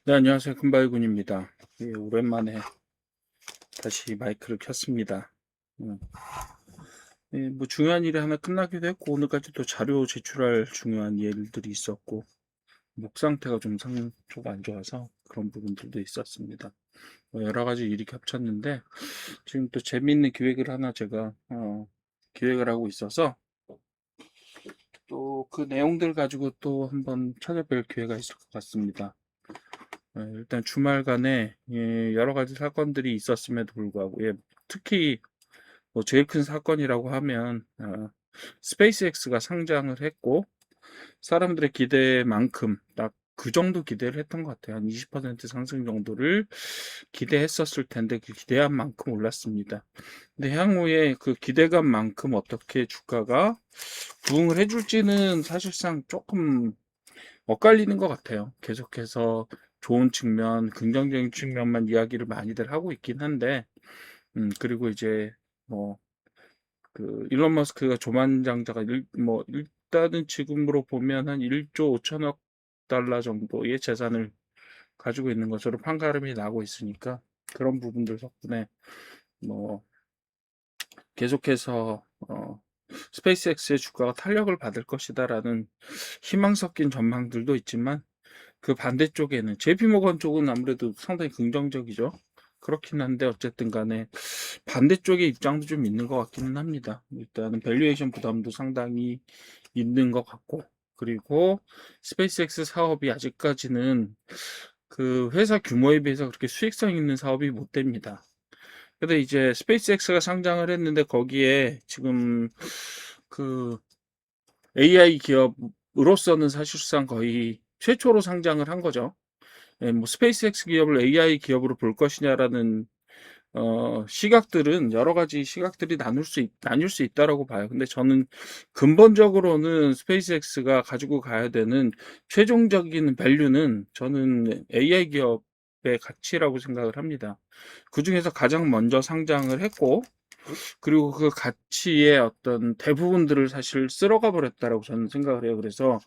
네, 안녕하세요. 금발군입니다. 예, 오랜만에 다시 마이크를 켰습니다. 음, 예, 뭐 중요한 일이 하나 끝나기도 했고, 오늘까지 또 자료 제출할 중요한 일들이 있었고, 목 상태가 좀 상처가 안 좋아서 그런 부분들도 있었습니다. 뭐 여러 가지 일이 겹쳤는데, 지금 또 재미있는 기획을 하나 제가, 기획을 하고 있어서, 또 그 내용들 가지고 또 한번 찾아뵐 기회가 있을 것 같습니다. 일단 주말간에 예, 여러 가지 사건들이 있었음에도 불구하고 예, 특히 뭐 제일 큰 사건이라고 하면 스페이스X가 상장을 했고 사람들의 기대만큼 딱 그 정도 기대를 했던 것 같아요. 한 20% 상승 정도를 기대했었을 텐데 그 기대한 만큼 올랐습니다. 근데 향후에 그 기대감만큼 어떻게 주가가 부응을 해줄지는 사실상 조금 엇갈리는 것 같아요. 계속해서 좋은 측면, 긍정적인 측면만 이야기를 많이들 하고 있긴 한데, 그리고 이제 뭐 그 일론 머스크가 조만장자가 일단은 지금으로 보면 한 1조 5천억 달러 정도의 재산을 가지고 있는 것으로 판가름이 나고 있으니까 그런 부분들 덕분에 뭐 계속해서 스페이스X의 주가가 탄력을 받을 것이다라는 희망 섞인 전망들도 있지만 그 반대쪽에는 JP모건 쪽은 아무래도 상당히 긍정적이죠. 그렇긴 한데 어쨌든 간에 반대쪽의 입장도 좀 있는 것 같기는 합니다. 일단은 밸류에이션 부담도 상당히 있는 것 같고 그리고 스페이스X 사업이 아직까지는 그 회사 규모에 비해서 그렇게 수익성 있는 사업이 못 됩니다. 근데 이제 스페이스X가 상장을 했는데 거기에 지금 그 AI 기업으로서는 사실상 거의 최초로 상장을 한 거죠. 예, 뭐 스페이스X 기업을 AI 기업으로 볼 것이냐라는 시각들은 여러 가지 시각들이 나뉠 수 있다라고 봐요. 근데 저는 근본적으로는 스페이스X가 가지고 가야 되는 최종적인 밸류는 저는 AI 기업의 가치라고 생각을 합니다. 그 중에서 가장 먼저 상장을 했고, 그리고 그 가치의 어떤 대부분들을 사실 쓸어가 버렸다라고 저는 생각을 해요. 그래서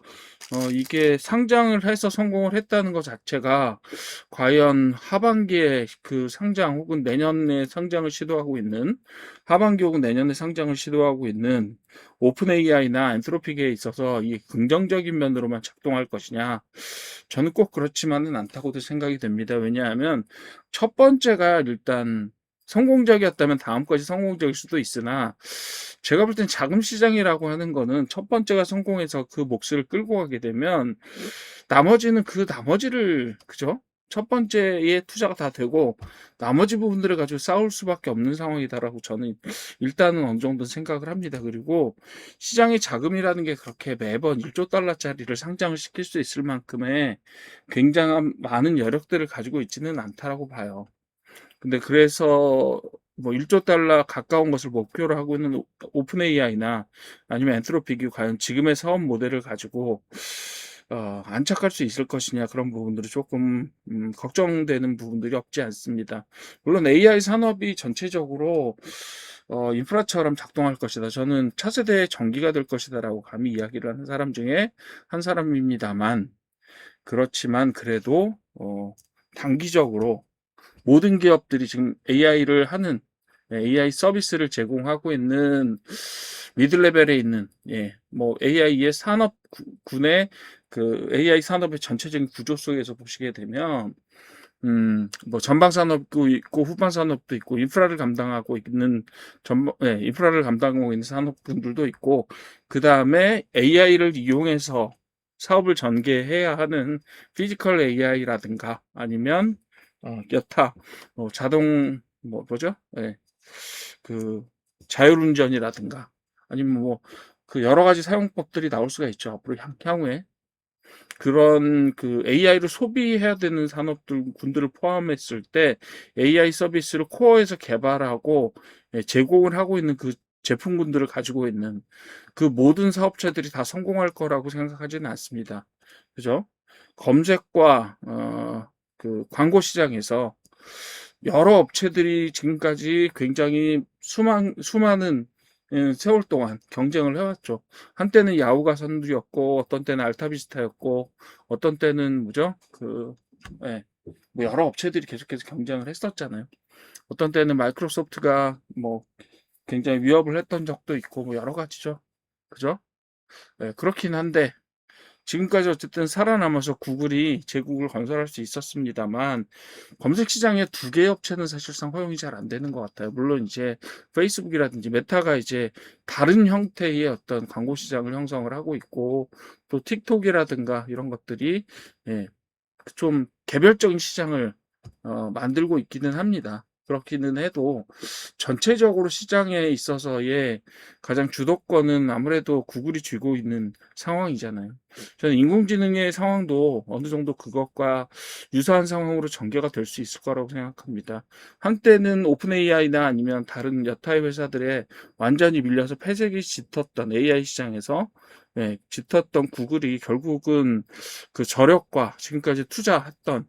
이게 상장을 해서 성공을 했다는 것 자체가 과연 하반기에 그 상장 혹은 내년에 상장을 시도하고 있는 하반기 혹은 내년에 상장을 시도하고 있는 오픈 AI나 엔트로픽에 있어서 이 긍정적인 면으로만 작동할 것이냐 저는 꼭 그렇지만은 않다고도 생각이 됩니다. 왜냐하면 첫 번째가 일단 성공적이었다면 다음 것이 성공적일 수도 있으나 제가 볼 땐 자금 시장이라고 하는 거는 첫 번째가 성공해서 그 몫을 끌고 가게 되면 나머지는 그 나머지를 그죠? 첫 번째에 투자가 다 되고 나머지 부분들을 가지고 싸울 수밖에 없는 상황이다라고 저는 일단은 어느 정도 생각을 합니다. 그리고 시장의 자금이라는 게 그렇게 매번 1조 달러짜리를 상장을 시킬 수 있을 만큼의 굉장한 많은 여력들을 가지고 있지는 않다라고 봐요. 근데 그래서 뭐 1조 달러 가까운 것을 목표로 하고 있는 오픈 AI나 아니면 엔트로픽이 과연 지금의 사업 모델을 가지고 안착할 수 있을 것이냐 그런 부분들이 조금 걱정되는 부분들이 없지 않습니다. 물론 AI 산업이 전체적으로 인프라처럼 작동할 것이다. 저는 차세대 전기가 될 것이다라고 감히 이야기를 하는 사람 중에 한 사람입니다만 그렇지만 그래도 단기적으로 모든 기업들이 지금 AI를 하는 AI 서비스를 제공하고 있는 미드 레벨에 있는 뭐 AI의 산업군의 그 AI 산업의 전체적인 구조 속에서 보시게 되면 뭐 전방 산업도 있고 후방 산업도 있고 인프라를 감당하고 있는 인프라를 감당하고 있는 산업군들도 있고 그 다음에 AI를 이용해서 사업을 전개해야 하는 피지컬 AI라든가 아니면 여타 자동 뭐죠? 예, 그 자율운전이라든가 아니면 뭐 그 여러 가지 사용법들이 나올 수가 있죠. 앞으로 향후에 그런 그 AI를 소비해야 되는 산업들 군들을 포함했을 때 AI 서비스를 코어에서 개발하고 제공을 하고 있는 그 제품군들을 가지고 있는 그 모든 사업체들이 다 성공할 거라고 생각하지는 않습니다. 그죠? 검색과 그 광고 시장에서 여러 업체들이 지금까지 굉장히 수많은 세월 동안 경쟁을 해왔죠. 한때는 야후가 선두였고, 어떤 때는 알타비스타였고, 어떤 때는 뭐죠? 예, 뭐 여러 업체들이 계속해서 경쟁을 했었잖아요. 어떤 때는 마이크로소프트가 뭐 굉장히 위협을 했던 적도 있고 뭐 여러 가지죠. 그죠? 네, 그렇긴 한데 지금까지 어쨌든 살아남아서 구글이 제국을 건설할 수 있었습니다만 검색 시장에 두 개의 업체는 사실상 허용이 잘 안 되는 것 같아요. 물론 이제 페이스북이라든지 메타가 이제 다른 형태의 어떤 광고 시장을 형성을 하고 있고 또 틱톡이라든가 이런 것들이 예, 좀 개별적인 시장을 만들고 있기는 합니다. 그렇기는 해도 전체적으로 시장에 있어서의 가장 주도권은 아무래도 구글이 쥐고 있는 상황이잖아요. 저는 인공지능의 상황도 어느 정도 그것과 유사한 상황으로 전개가 될 수 있을 거라고 생각합니다. 한때는 오픈 AI나 아니면 다른 여타의 회사들에 완전히 밀려서 폐색이 짙었던 AI 시장에서 예, 짙었던 구글이 결국은 그 저력과 지금까지 투자했던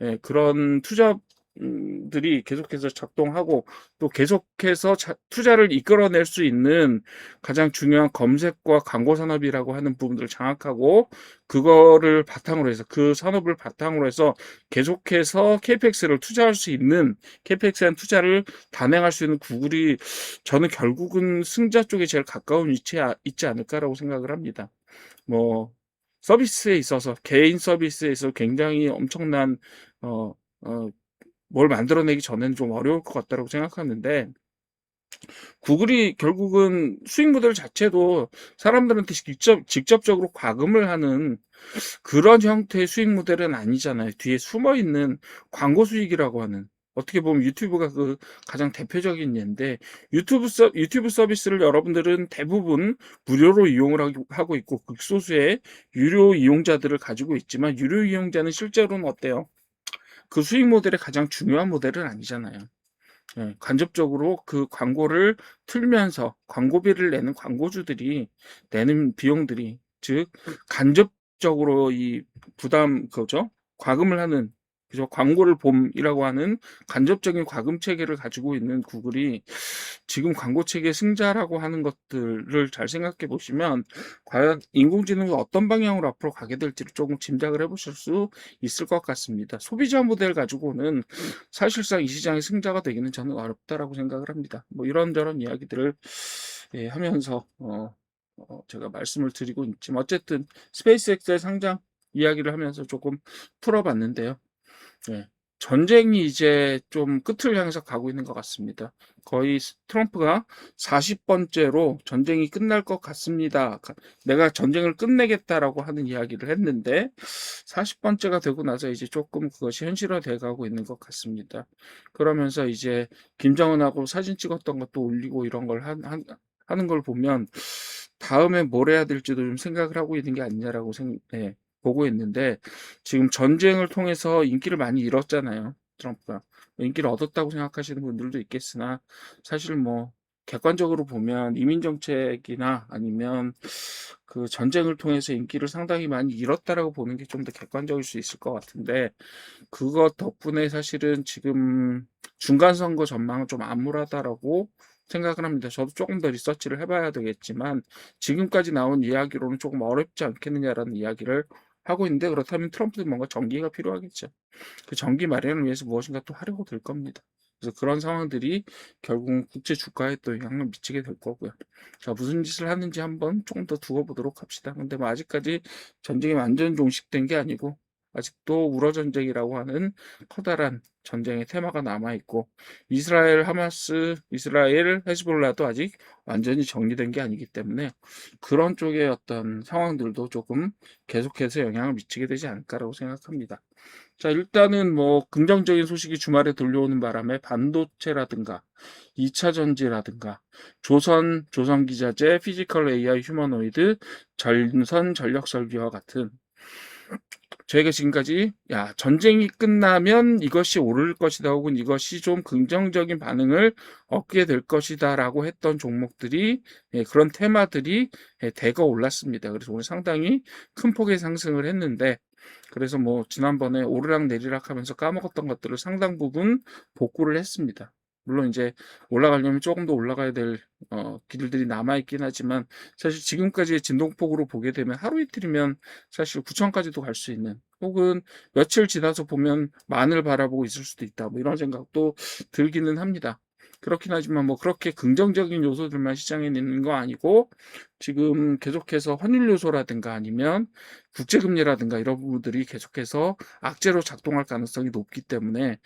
예, 그런 투자들이 계속해서 작동하고 또 계속해서 투자를 이끌어낼 수 있는 가장 중요한 검색과 광고 산업이라고 하는 부분들을 장악하고 그거를 바탕으로 해서 그 산업을 바탕으로 해서 계속해서 KPX를 투자할 수 있는 KPX한 투자를 단행할 수 있는 구글이 저는 결국은 승자 쪽에 제일 가까운 위치에 있지 않을까라고 생각을 합니다. 뭐 서비스에 있어서 개인 서비스에 있어서 굉장히 엄청난 어, 어, 뭘 만들어내기 전에는 좀 어려울 것 같다고 생각하는데 구글이 결국은 수익 모델 자체도 사람들한테 직접적으로 과금을 하는 그런 형태의 수익 모델은 아니잖아요. 뒤에 숨어 있는 광고 수익이라고 하는 어떻게 보면 유튜브가 그 가장 대표적인 예인데 유튜브 서비스를 여러분들은 대부분 무료로 이용을 하고 있고 극소수의 유료 이용자들을 가지고 있지만 유료 이용자는 실제로는 어때요? 그 수익 모델의 가장 중요한 모델은 아니잖아요. 예, 간접적으로 그 광고를 틀면서 광고비를 내는 광고주들이 내는 비용들이 즉 간접적으로 이 부담 그죠? 과금을 하는 그죠? 광고를 봄이라고 하는 간접적인 과금 체계를 가지고 있는 구글이 지금 광고 체계 승자라고 하는 것들을 잘 생각해 보시면 과연 인공지능이 어떤 방향으로 앞으로 가게 될지를 조금 짐작을 해 보실 수 있을 것 같습니다. 소비자 모델 가지고는 사실상 이 시장의 승자가 되기는 저는 어렵다라고 생각을 합니다. 뭐 이런저런 이야기들을 예, 하면서 제가 말씀을 드리고 있지만 어쨌든 스페이스X의 상장 이야기를 하면서 조금 풀어봤는데요. 네. 전쟁이 이제 좀 끝을 향해서 가고 있는 것 같습니다. 거의 트럼프가 40번째로 전쟁이 끝날 것 같습니다. 내가 전쟁을 끝내겠다라고 하는 이야기를 했는데 40번째가 되고 나서 이제 조금 그것이 현실화돼 가고 있는 것 같습니다. 그러면서 이제 김정은하고 사진 찍었던 것도 올리고 이런 걸 하는 걸 보면 다음에 뭘 해야 될지도 좀 생각을 하고 있는 게 아니냐라고 네, 보고 있는데 지금 전쟁을 통해서 인기를 많이 잃었잖아요. 트럼프가. 인기를 얻었다고 생각하시는 분들도 있겠으나 사실 뭐 객관적으로 보면 이민 정책이나 아니면 그 전쟁을 통해서 인기를 상당히 많이 잃었다라고 보는 게 좀 더 객관적일 수 있을 것 같은데 그것 덕분에 사실은 지금 중간 선거 전망은 좀 암울하다라고 생각을 합니다. 저도 조금 더 리서치를 해봐야 되겠지만 지금까지 나온 이야기로는 조금 어렵지 않겠느냐라는 이야기를 하고 있는데 그렇다면 트럼프도 뭔가 전기가 필요하겠죠. 그 전기 마련을 위해서 무엇인가 또 하려고 될 겁니다. 그래서 그런 상황들이 결국 국제 주가에 또 영향을 미치게 될 거고요. 자, 무슨 짓을 하는지 한번 조금 더 두고 보도록 합시다. 근데 뭐 아직까지 전쟁이 완전 종식된 게 아니고 아직도 우러 전쟁이라고 하는 커다란 전쟁의 테마가 남아 있고 이스라엘 하마스, 이스라엘 헤즈볼라도 아직 완전히 정리된 게 아니기 때문에 그런 쪽의 어떤 상황들도 조금 계속해서 영향을 미치게 되지 않을까라고 생각합니다. 자, 일단은 뭐 긍정적인 소식이 주말에 들려오는 바람에 반도체라든가 2차 전지라든가 조선기자재, 피지컬 AI 휴머노이드, 전선 전력 설비와 같은 저희가 지금까지 야 전쟁이 끝나면 이것이 오를 것이다 혹은 이것이 좀 긍정적인 반응을 얻게 될 것이다 라고 했던 종목들이 예, 그런 테마들이 예, 대거 올랐습니다. 그래서 오늘 상당히 큰 폭의 상승을 했는데 그래서 뭐 지난번에 오르락 내리락 하면서 까먹었던 것들을 상당 부분 복구를 했습니다. 물론 이제 올라가려면 조금 더 올라가야 될 길들이 남아 있긴 하지만 사실 지금까지의 진동폭으로 보게 되면 하루 이틀이면 사실 9천까지도 갈 수 있는, 혹은 며칠 지나서 보면 만을 바라보고 있을 수도 있다, 뭐 이런 생각도 들기는 합니다. 그렇긴 하지만 뭐 그렇게 긍정적인 요소들만 시장에 있는 거 아니고 지금 계속해서 환율 요소라든가 아니면 국제금리라든가 이런 부분들이 계속해서 악재로 작동할 가능성이 높기 때문에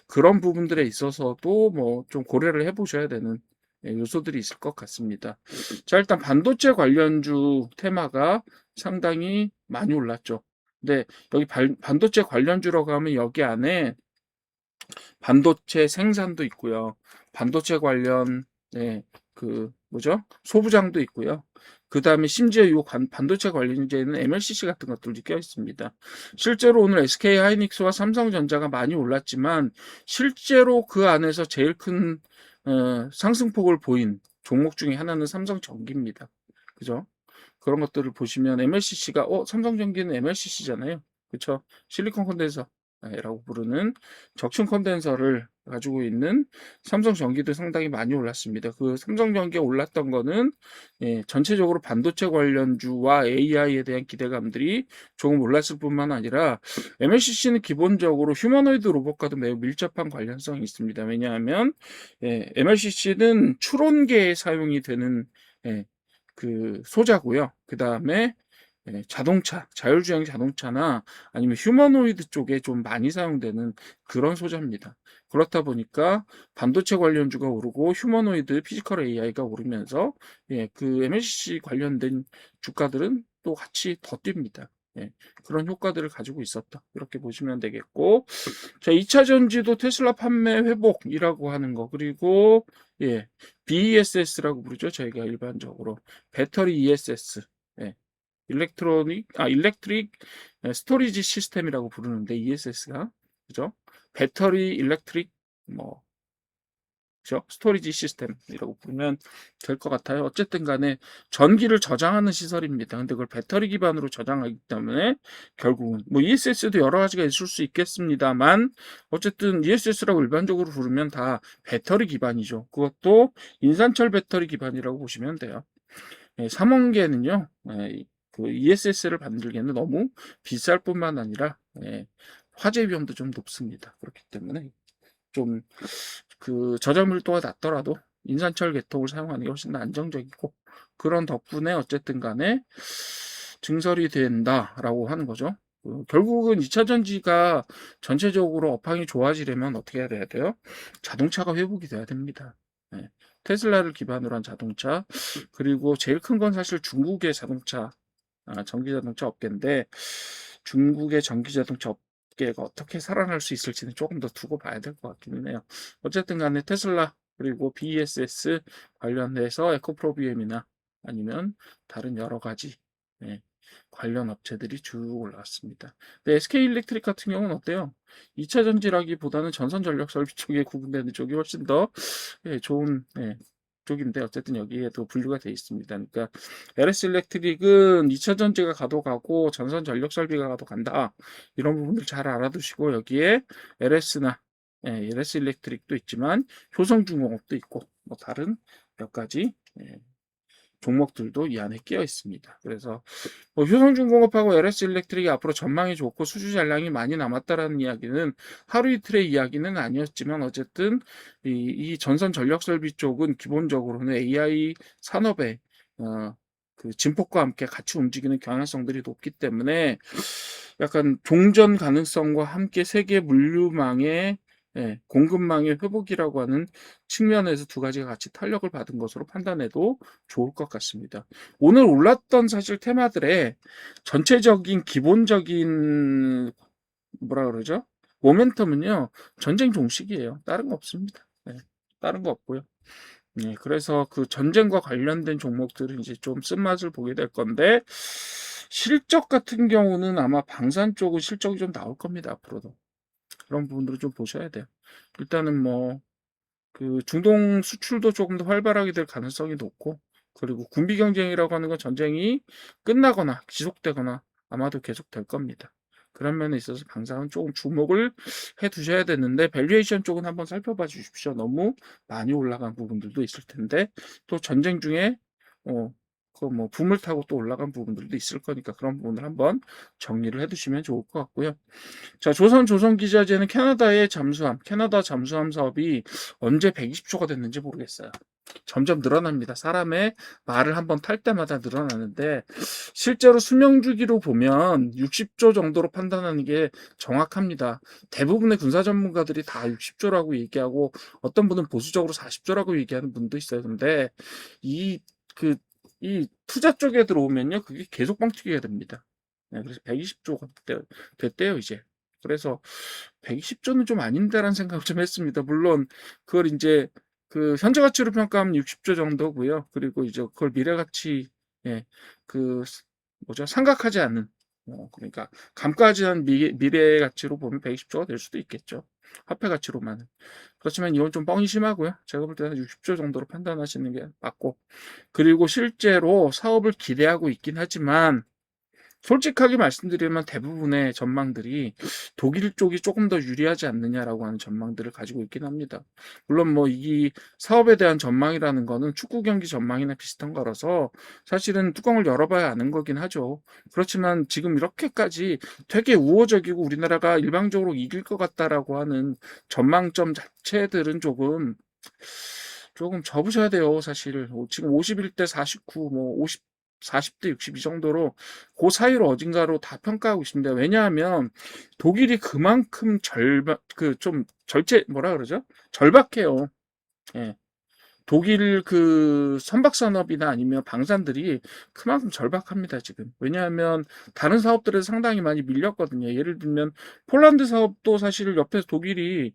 그런 부분들에 있어서도 뭐 좀 고려를 해보셔야 되는 요소들이 있을 것 같습니다. 자, 일단 반도체 관련주 테마가 상당히 많이 올랐죠. 근데 여기 반도체 관련주라고 하면 여기 안에 반도체 생산도 있고요. 반도체 관련 그 뭐죠? 소부장도 있고요. 그 다음에 심지어 이 반도체 관련주에는 MLCC 같은 것들도 껴 있습니다. 실제로 오늘 SK 하이닉스와 삼성전자가 많이 올랐지만 실제로 그 안에서 제일 큰 상승폭을 보인 종목 중에 하나는 삼성전기입니다. 그죠? 그런 것들을 보시면 MLCC가 삼성전기는 MLCC잖아요. 그렇죠? 실리콘 컨덴서라고 부르는 적층 컨덴서를 가지고 있는 삼성전기도 상당히 많이 올랐습니다. 그 삼성전기가 올랐던 거는 전체적으로 반도체 관련주와 AI에 대한 기대감들이 조금 올랐을 뿐만 아니라 MLCC는 기본적으로 휴머노이드 로봇과도 매우 밀접한 관련성이 있습니다. 왜냐하면 MLCC는 추론계에 사용이 되는 그 소자고요. 그 다음에 자동차, 자율주행 자동차나 아니면 휴머노이드 쪽에 좀 많이 사용되는 그런 소자입니다. 그렇다 보니까 반도체 관련주가 오르고 휴머노이드, 피지컬 AI가 오르면서 그 MLCC 관련된 주가들은 또 같이 더 뜁니다. 그런 효과들을 가지고 있었다. 이렇게 보시면 되겠고, 자, 2차 전지도 테슬라 판매 회복이라고 하는 거, 그리고 BESS라고 부르죠. 저희가 일반적으로 배터리 ESS, 일렉트릭 스토리지 시스템이라고 부르는데 ESS가 그죠? 배터리 일렉트릭 뭐 그죠? 스토리지 시스템이라고 부르면 될 것 같아요. 어쨌든 간에 전기를 저장하는 시설입니다. 근데 그걸 배터리 기반으로 저장하기 때문에 결국은 뭐 ESS도 여러 가지가 있을 수 있겠습니다만 어쨌든 ESS라고 일반적으로 부르면 다 배터리 기반이죠. 그것도 인산철 배터리 기반이라고 보시면 돼요. 3원계는요, 그 ESS를 만들기에는 너무 비쌀 뿐만 아니라 화재 위험도 좀 높습니다. 그렇기 때문에 좀 그 저장 밀도가 낮더라도 인산철 계통을 사용하는 게 훨씬 더 안정적이고 그런 덕분에 어쨌든 간에 증설이 된다라고 하는 거죠. 결국은 2차 전지가 전체적으로 업황이 좋아지려면 어떻게 해야 돼요? 자동차가 회복이 돼야 됩니다. 테슬라를 기반으로 한 자동차, 그리고 제일 큰 건 사실 중국의 자동차, 전기자동차 업계인데 중국의 전기자동차 업계가 어떻게 살아날 수 있을지는 조금 더 두고 봐야 될 것 같기는 해요. 어쨌든 간에 테슬라 그리고 BESS 관련해서 에코프로비엠이나 아니면 다른 여러 가지 관련 업체들이 쭉 올라왔습니다. 근데 SK일렉트릭 같은 경우는 어때요? 2차 전지라기보다는 전선 전력 설비 쪽에 구분되는 쪽이 훨씬 더 좋은 쪽인데 어쨌든 여기에도 분류가 되어 있습니다. 그러니까 LS 일렉트릭은 2차 전지가 가도 가고 전선 전력 설비가 가도 간다. 이런 부분들 잘 알아두시고 여기에 LS나 LS 일렉트릭도 있지만 효성중공업도 있고 뭐 다른 몇 가지 종목들도 이 안에 끼어 있습니다. 그래서 뭐 효성중공업하고 LS 일렉트릭이 앞으로 전망이 좋고 수주 잔량이 많이 남았다라는 이야기는 하루 이틀의 이야기는 아니었지만 어쨌든 이 전선 전력 설비 쪽은 기본적으로는 AI 산업의 그 진폭과 함께 같이 움직이는 경향성들이 높기 때문에 약간 종전 가능성과 함께 세계 물류망의 공급망의 회복이라고 하는 측면에서 두 가지가 같이 탄력을 받은 것으로 판단해도 좋을 것 같습니다. 오늘 올랐던 사실 테마들의 전체적인 기본적인 뭐라 그러죠? 모멘텀은요, 전쟁 종식이에요. 다른 거 없습니다. 다른 거 없고요. 그래서 그 전쟁과 관련된 종목들은 이제 좀 쓴맛을 보게 될 건데, 실적 같은 경우는 아마 방산 쪽은 실적이 좀 나올 겁니다. 앞으로도. 그런 부분들을 좀 보셔야 돼요. 일단은 뭐, 그 중동 수출도 조금 더 활발하게 될 가능성이 높고, 그리고 군비 경쟁이라고 하는 건 전쟁이 끝나거나 지속되거나 아마도 계속될 겁니다. 그런 면에 있어서 당장은 조금 주목을 해 두셔야 되는데 밸류에이션 쪽은 한번 살펴봐 주십시오. 너무 많이 올라간 부분들도 있을 텐데 또 전쟁 중에 그 뭐 붐을 타고 또 올라간 부분들도 있을 거니까 그런 부분을 한번 정리를 해 두시면 좋을 것 같고요. 자, 조선기자재는 캐나다 잠수함 사업이 언제 120조가 됐는지 모르겠어요. 점점 늘어납니다. 사람의 말을 한번 탈 때마다 늘어나는데 실제로 수명 주기로 보면 60조 정도로 판단하는 게 정확합니다. 대부분의 군사 전문가들이 다 60조라고 얘기하고 어떤 분은 보수적으로 40조라고 얘기하는 분도 있어요. 근데 이 그 이 투자 쪽에 들어오면요, 그게 계속 뻥튀기가 됩니다. 네, 그래서 120조가 됐대요, 이제. 그래서 120조는 좀 아닌데라는 생각을 좀 했습니다. 물론 그걸 이제 그 현재 가치로 평가하면 60조 정도고요. 그리고 이제 그걸 미래 가치, 예, 그 뭐죠? 삼각하지 않는, 그러니까 감가하지 않은 미래 가치로 보면 120조가 될 수도 있겠죠. 화폐 가치로만. 그렇지만 이건 좀 뻥이 심하고요. 제가 볼 때는 60조 정도로 판단하시는 게 맞고. 그리고 실제로 사업을 기대하고 있긴 하지만 솔직하게 말씀드리면 대부분의 전망들이 독일 쪽이 조금 더 유리하지 않느냐라고 하는 전망들을 가지고 있긴 합니다. 물론 뭐 이 사업에 대한 전망이라는 거는 축구 경기 전망이나 비슷한 거라서 사실은 뚜껑을 열어봐야 아는 거긴 하죠. 그렇지만 지금 이렇게까지 되게 우호적이고 우리나라가 일방적으로 이길 것 같다라고 하는 전망점 자체들은 조금 접으셔야 돼요, 사실. 지금 51대 49, 뭐 40대 60 이 정도로 그 사이로 어딘가로 다 평가하고 있습니다. 왜냐하면 독일이 그만큼 뭐라 그러죠? 절박해요. 예. 독일 그 선박 산업이나 아니면 방산들이 그만큼 절박합니다, 지금. 왜냐하면 다른 사업들에서 상당히 많이 밀렸거든요. 예를 들면 폴란드 사업도 사실 옆에서 독일이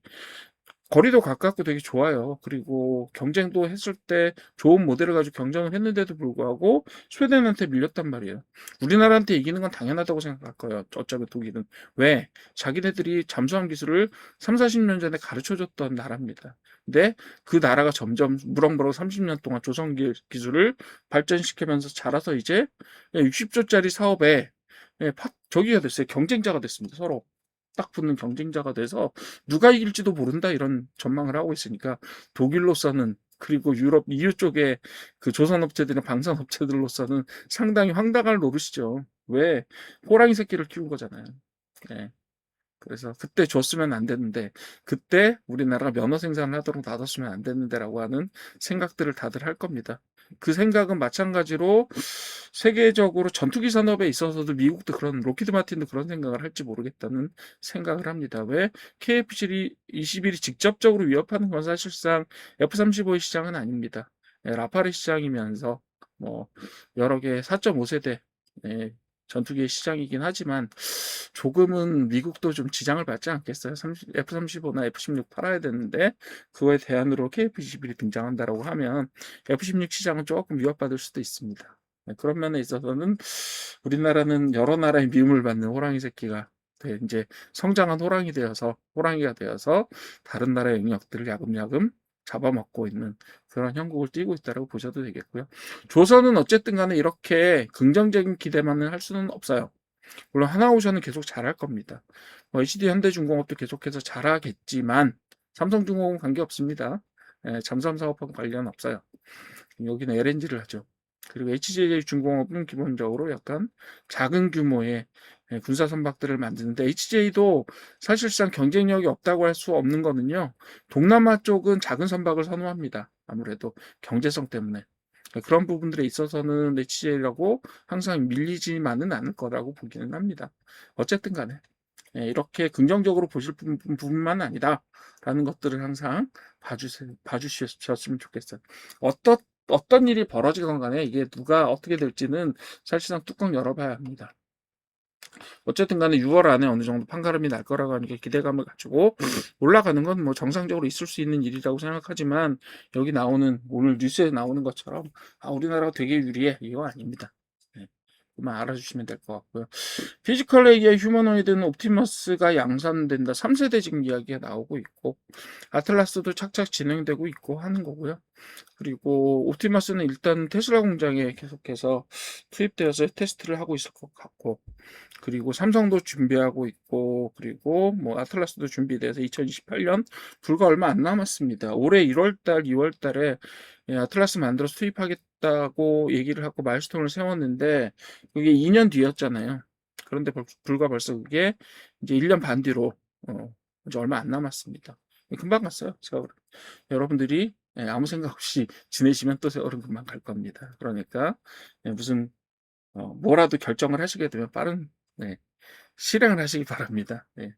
거리도 가깝고 되게 좋아요. 그리고 경쟁도 했을 때 좋은 모델을 가지고 경쟁을 했는데도 불구하고 스웨덴한테 밀렸단 말이에요. 우리나라한테 이기는 건 당연하다고 생각할 거예요. 어차피 독일은. 왜? 자기네들이 잠수함 기술을 3, 40년 전에 가르쳐 줬던 나라입니다. 근데 그 나라가 점점 무럭무럭 30년 동안 조선 기술을 발전시키면서 자라서 이제 60조짜리 사업에 저기가 됐어요. 경쟁자가 됐습니다. 서로. 딱 붙는 경쟁자가 돼서 누가 이길지도 모른다 이런 전망을 하고 있으니까 독일로서는 그리고 유럽 EU 쪽에 그 조선업체들이나 방산업체들로서는 상당히 황당할 노릇이죠. 왜? 호랑이 새끼를 키운 거잖아요. 예. 그래서 그때 줬으면 안 됐는데 그때 우리나라가 면허 생산을 하도록 놔뒀으면 안 됐는데라고 하는 생각들을 다들 할 겁니다. 그 생각은 마찬가지로 세계적으로 전투기 산업에 있어서도 미국도 로키드 마틴도 그런 생각을 할지 모르겠다는 생각을 합니다. 왜? KF-21이 직접적으로 위협하는 건 사실상 F-35의 시장은 아닙니다. 라파르 시장이면서 뭐 여러 개 4.5세대 전투기의 시장이긴 하지만 조금은 미국도 좀 지장을 받지 않겠어요. F-35나 F-16 팔아야 되는데 그거에 대안으로 KF-21이 등장한다라고 하면 F-16 시장은 조금 위협받을 수도 있습니다. 그런 면에 있어서는 우리나라는 여러 나라의 미움을 받는 호랑이 새끼가 이제 성장한 호랑이가 되어서 다른 나라의 영역들을 야금야금 잡아먹고 있는 그런 형국을 띠고 있다고 보셔도 되겠고요. 조선은 어쨌든 간에 이렇게 긍정적인 기대만을 할 수는 없어요. 물론 하나오션은 계속 잘할 겁니다. HD 현대중공업도 계속해서 잘하겠지만 삼성중공업은 관계없습니다. 잠수함 사업하고 관련 없어요. 여기는 LNG를 하죠. 그리고 HJ중공업은 기본적으로 약간 작은 규모의 군사 선박들을 만드는데 HJ도 사실상 경쟁력이 없다고 할 수 없는 거는요. 동남아 쪽은 작은 선박을 선호합니다. 아무래도 경제성 때문에. 그런 부분들에 있어서는 HJ라고 항상 밀리지만은 않을 거라고 보기는 합니다. 어쨌든 간에 이렇게 긍정적으로 보실 부분만 아니다라는 것들을 항상 봐주셨으면 좋겠어요. 어떤 일이 벌어지건 간에 이게 누가 어떻게 될지는 사실상 뚜껑 열어봐야 합니다. 어쨌든 간에 6월 안에 어느 정도 판가름이 날 거라고 하는 게 기대감을 가지고 올라가는 건 뭐 정상적으로 있을 수 있는 일이라고 생각하지만 여기 나오는 오늘 뉴스에 나오는 것처럼 우리나라가 되게 유리해 이거 아닙니다. 네. 그만 알아주시면 될 것 같고요. 피지컬 AI 휴머노이드는 옵티머스가 양산된다. 3세대 지금 이야기가 나오고 있고, 아틀라스도 착착 진행되고 있고 하는 거고요. 그리고 옵티머스는 일단 테슬라 공장에 계속해서 투입되어서 테스트를 하고 있을 것 같고, 그리고 삼성도 준비하고 있고, 그리고 뭐 아틀라스도 준비돼서 2028년 불과 얼마 안 남았습니다. 올해 1월달, 2월달에 아틀라스 만들어서 투입하겠다고 얘기를 하고 마일스톤을 세웠는데 그게 2년 뒤였잖아요. 그런데 불과 벌써 그게 이제 1년 반 뒤로 이제 얼마 안 남았습니다. 금방 갔어요. 세월. 여러분들이 아무 생각 없이 지내시면 또 세월은 금방 갈 겁니다. 그러니까 무슨 뭐라도 결정을 하시게 되면 빠른 실행을 하시기 바랍니다. 네.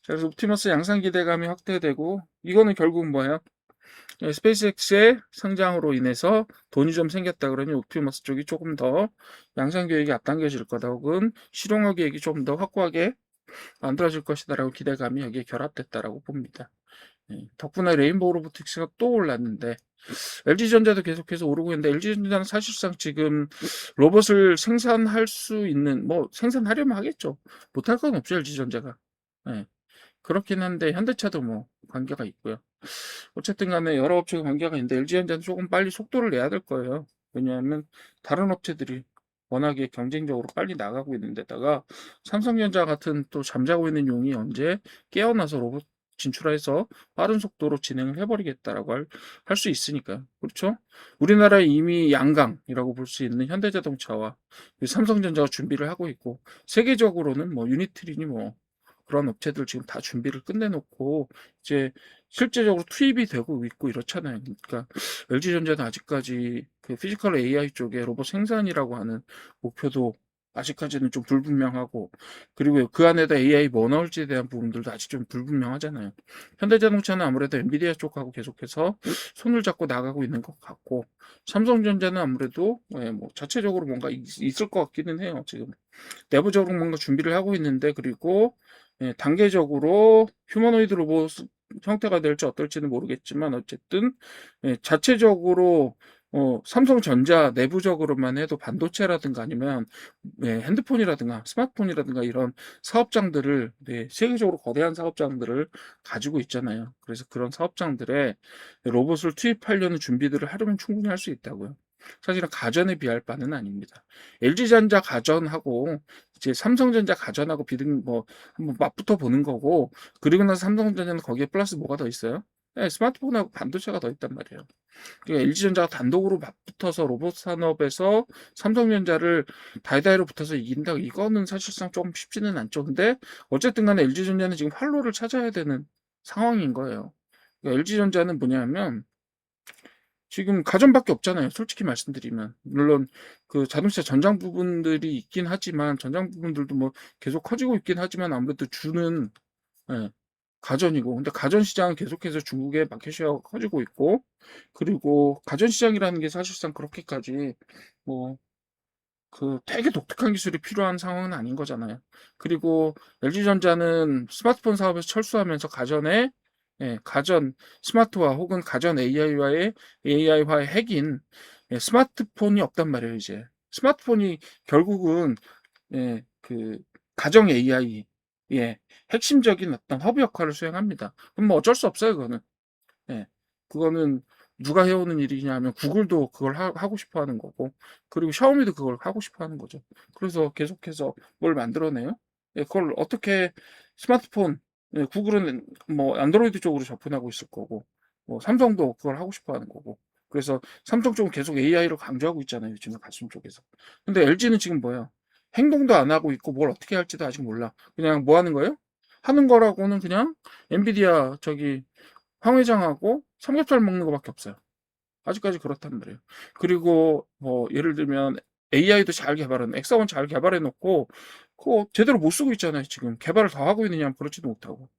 그래서 옵티머스 양산 기대감이 확대되고 이거는 결국 뭐예요? 스페이스X의 상장으로 인해서 돈이 좀 생겼다 그러니 옵티머스 쪽이 조금 더 양산 계획이 앞당겨질 거다 혹은 실용화 계획이 좀 더 확고하게 만들어질 것이다라고 기대감이 여기에 결합됐다라고 봅니다. 덕분에 레인보우 로보틱스가 또 올랐는데 LG전자도 계속해서 오르고 있는데 LG전자는 사실상 지금 로봇을 생산할 수 있는 뭐 생산하려면 하겠죠. 못할 건 없죠 LG전자가. 네. 그렇긴 한데 현대차도 뭐 관계가 있고요. 어쨌든 간에 여러 업체가 관계가 있는데 LG전자는 조금 빨리 속도를 내야 될 거예요. 왜냐하면 다른 업체들이 워낙에 경쟁적으로 빨리 나가고 있는 데다가 삼성전자 같은 또 잠자고 있는 용이 언제 깨어나서 로봇 진출해서 빠른 속도로 진행을 해버리겠다라고 할 수 있으니까. 그렇죠? 우리나라에 이미 양강이라고 볼 수 있는 현대자동차와 삼성전자가 준비를 하고 있고 세계적으로는 뭐 유니트리니 뭐 그런 업체들 지금 다 준비를 끝내놓고 이제 실제적으로 투입이 되고 있고 이렇잖아요. 그러니까 LG전자는 아직까지 그 피지컬 AI 쪽에 로봇 생산이라고 하는 목표도 아직까지는 좀 불분명하고 그리고 그 안에다 AI 뭐 넣을지에 대한 부분들도 아직 좀 불분명하잖아요. 현대자동차는 아무래도 엔비디아 쪽하고 계속해서 손을 잡고 나가고 있는 것 같고 삼성전자는 아무래도 뭐 자체적으로 뭔가 있을 것 같기는 해요. 지금 내부적으로 뭔가 준비를 하고 있는데 그리고 단계적으로 휴머노이드 로봇 형태가 될지 어떨지는 모르겠지만 어쨌든 자체적으로 삼성전자 내부적으로만 해도 반도체라든가 아니면 핸드폰이라든가 스마트폰이라든가 이런 사업장들을 세계적으로 거대한 사업장들을 가지고 있잖아요. 그래서 그런 사업장들에 로봇을 투입하려는 준비들을 하려면 충분히 할 수 있다고요. 사실은 가전에 비할 바는 아닙니다. LG전자 가전하고 이제 삼성전자 가전하고 비등 뭐 한번 맞붙어 보는 거고 그리고 나서 삼성전자는 거기에 플러스 뭐가 더 있어요? 스마트폰하고 반도체가 더 있단 말이에요. 그러니까 LG전자가 단독으로 맞붙어서 로봇 산업에서 삼성전자를 다이다이로 붙어서 이긴다. 이거는 사실상 조금 쉽지는 않죠. 근데 어쨌든 간에 LG전자는 지금 활로를 찾아야 되는 상황인 거예요. 그러니까 LG전자는 뭐냐면 지금 가전밖에 없잖아요. 솔직히 말씀드리면. 물론 그 자동차 전장 부분들이 있긴 하지만 전장 부분들도 뭐 계속 커지고 있긴 하지만 아무래도 주는 예, 가전이고 근데 가전 시장은 계속해서 중국의 마켓 셰어가 커지고 있고 그리고 가전 시장이라는 게 사실상 그렇게까지 뭐 그 되게 독특한 기술이 필요한 상황은 아닌 거잖아요. 그리고 LG전자는 스마트폰 사업에서 철수하면서 가전에 가전 스마트화 혹은 가전 AI화의 핵인 스마트폰이 없단 말이에요, 이제. 스마트폰이 결국은 그 가정 AI의 핵심적인 어떤 허브 역할을 수행합니다. 그럼 뭐 어쩔 수 없어요, 그거는. 예. 그거는 누가 해오는 일이냐 하면 구글도 그걸 하고 싶어 하는 거고, 그리고 샤오미도 그걸 하고 싶어 하는 거죠. 그래서 계속해서 뭘 만들어내요? 그걸 어떻게 스마트폰, 구글은 뭐 안드로이드 쪽으로 접근하고 있을 거고, 뭐 삼성도 그걸 하고 싶어 하는 거고. 그래서 삼성 쪽은 계속 AI를 강조하고 있잖아요, 요즘에 가슴 쪽에서. 근데 LG는 지금 뭐야? 행동도 안 하고 있고 뭘 어떻게 할지도 아직 몰라. 그냥 뭐 하는 거예요? 하는 거라고는 그냥 엔비디아 저기 황 회장하고 삼겹살 먹는 거밖에 없어요. 아직까지 그렇단 말이에요. 그리고 뭐 예를 들면 AI도 잘 개발한 엑사원 잘 개발해 놓고 그거 제대로 못 쓰고 있잖아요. 지금 개발을 더 하고 있느냐 그렇지도 못하고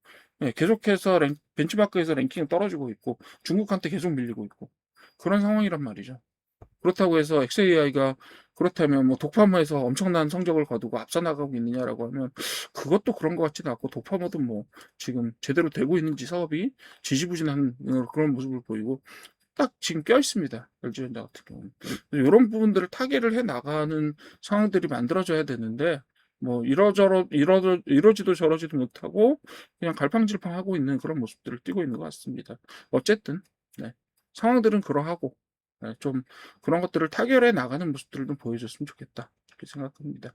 계속해서 벤치마크에서 랭킹 떨어지고 있고 중국한테 계속 밀리고 있고 그런 상황이란 말이죠. 그렇다고 해서 XAI가 그렇다면 뭐 독파머에서 엄청난 성적을 거두고 앞서 나가고 있느냐라고 하면 그것도 그런 것 같지도 않고 독파머도 뭐 지금 제대로 되고 있는지 사업이 지지부진한 그런 모습을 보이고 딱 지금 껴 있습니다. LG전자 같은 경우는. 요런 부분들을 타개를 해 나가는 상황들이 만들어져야 되는데 뭐 이러지도 저러지도 못하고 그냥 갈팡질팡하고 있는 그런 모습들을 띠고 있는 것 같습니다. 어쨌든 네. 상황들은 그러하고 네, 좀 그런 것들을 타결해 나가는 모습들을 좀 보여줬으면 좋겠다. 이렇게 생각합니다.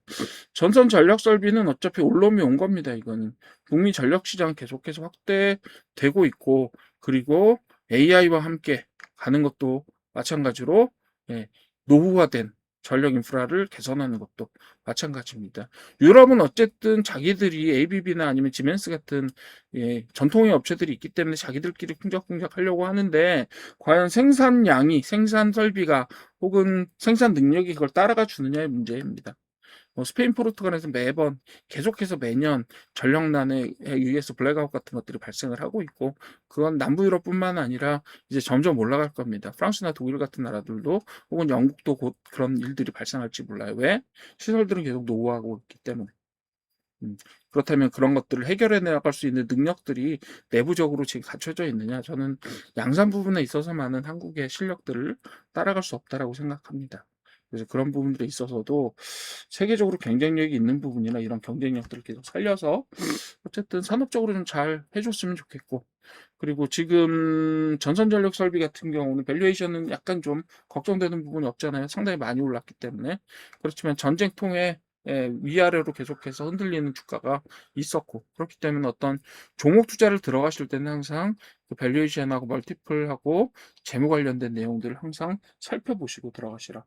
전선 전력 설비는 어차피 올롬이 온 겁니다. 이거는 북미 전력 시장 계속해서 확대되고 있고 그리고 AI와 함께 가는 것도 마찬가지로 예, 노후화된 전력 인프라를 개선하는 것도 마찬가지입니다. 유럽은 어쨌든 자기들이 ABB나 아니면 지멘스 같은 전통의 업체들이 있기 때문에 자기들끼리 쿵짝쿵짝 하려고 하는데 과연 생산량이 생산 설비가 혹은 생산 능력이 그걸 따라가 주느냐의 문제입니다. 스페인, 포르투갈에서 매번 계속해서 매년 전력난에 의해서 블랙아웃 같은 것들이 발생을 하고 있고 그건 남부 유럽뿐만 아니라 이제 점점 올라갈 겁니다. 프랑스나 독일 같은 나라들도 혹은 영국도 곧 그런 일들이 발생할지 몰라요. 왜? 시설들은 계속 노후화하고 있기 때문에. 그렇다면 그런 것들을 해결해 나갈 수 있는 능력들이 내부적으로 지금 갖춰져 있느냐? 저는 양산 부분에 있어서만은 한국의 실력들을 따라갈 수 없다라고 생각합니다. 그래서 그런 부분들에 있어서도 세계적으로 경쟁력이 있는 부분이나 이런 경쟁력들을 계속 살려서 어쨌든 산업적으로 좀 잘 해줬으면 좋겠고 그리고 지금 전선전력 설비 같은 경우는 밸류에이션은 약간 좀 걱정되는 부분이 없잖아요. 상당히 많이 올랐기 때문에 그렇지만 전쟁 통해 위아래로 계속해서 흔들리는 주가가 있었고 그렇기 때문에 어떤 종목 투자를 들어가실 때는 항상 그 밸류에이션하고 멀티플하고 재무 관련된 내용들을 항상 살펴보시고 들어가시라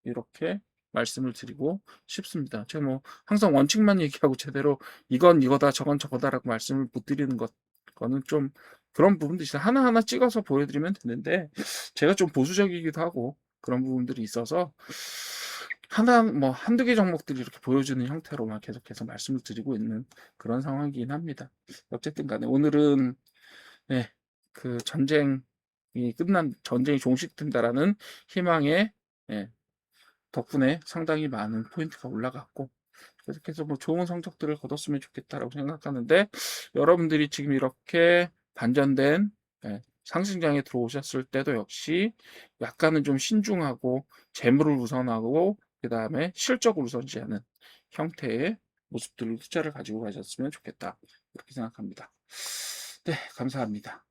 이렇게 말씀을 드리고 싶습니다. 제가 뭐 항상 원칙만 얘기하고 제대로 이건 이거다 저건 저거다라고 말씀을 못 드리는 거는 좀 그런 부분도 있어요. 하나하나 찍어서 보여드리면 되는데 제가 좀 보수적이기도 하고 그런 부분들이 있어서 하나 뭐 한두 개 종목들이 이렇게 보여주는 형태로만 계속해서 말씀을 드리고 있는 그런 상황이긴 합니다. 어쨌든 간에 오늘은 네, 그 전쟁이 끝난 전쟁이 종식된다라는 희망에 예, 덕분에 상당히 많은 포인트가 올라갔고 계속해서 뭐 좋은 성적들을 거뒀으면 좋겠다라고 생각하는데 여러분들이 지금 이렇게 반전된 상승장에 들어오셨을 때도 역시 약간은 좀 신중하고 재물을 우선하고 그 다음에 실적을 우선시하는 형태의 모습들을 투자를 가지고 가셨으면 좋겠다 이렇게 생각합니다. 네, 감사합니다.